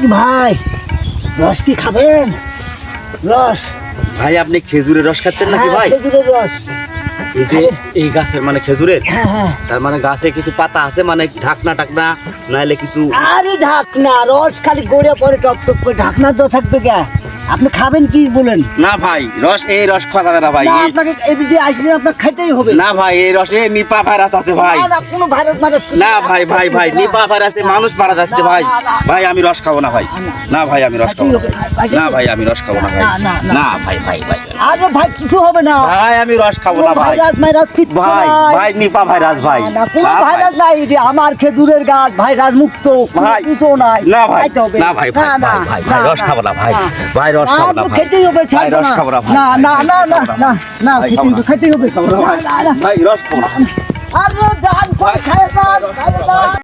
ভাই রস কি খাবেন? রস ভাই আপনি খেজুরের রস খাচ্ছেন নাকি ভাই? খেজুরের রস। এই যে এই গাছের মানে খেজুরের, হ্যাঁ হ্যাঁ। তার মানে গাছে কিছু পাতা আছে, মানে ঢাকনা টাকনা নাইলে কিছু। আরে ঢাকনা রস খালি গড়িয়ে পরে টপ টপ করে, ঢাকনা তো থাকবে কে? আপনি খাবেন কি বলেন? না ভাই এই রস খাওয়া যাবে না ভাই। না, আপনাকে এই যে আসলে আপনাকে খেতেই হবে। না ভাই এই রসে নিপা ভাইরাস আছে ভাই। না, না, কোনো ভাইরাস মারাস না ভাই নিপা ভাইরাসে মানুষ মারা যাচ্ছে ভাই। ভাই আমি রস খাবো না ভাই। না ভাই আমি রস খাবো না। না ভাই আমি রস খাবো না ভাই। না ভাই ভাই। আরে ভাই কিছু হবে না। ভাই আমি রস খাবো না ভাই। ভাইরাস মাইরাস কিচ্ছু ভাই নাই। নিপা ভাইরাস ভাই। না, কোনো না ভাই। ভাইরাস নাই, এই যে আমার খেজুরের গাছ ভাইরাস মুক্ত, ভাই। কিছু নাই। না ভাই খাইতে হবে। না ভাই ভাই রস খাবো না ভাই। ভাই রস খাবো না ভাই। খেতেই হবে, ভাই ছাড়বো রস না। খাবো না ভাই। না না না না না না, ভাই, খেতেই হবে। ভাই রস খাবো না। আরে জান করে খায় না, খায় না।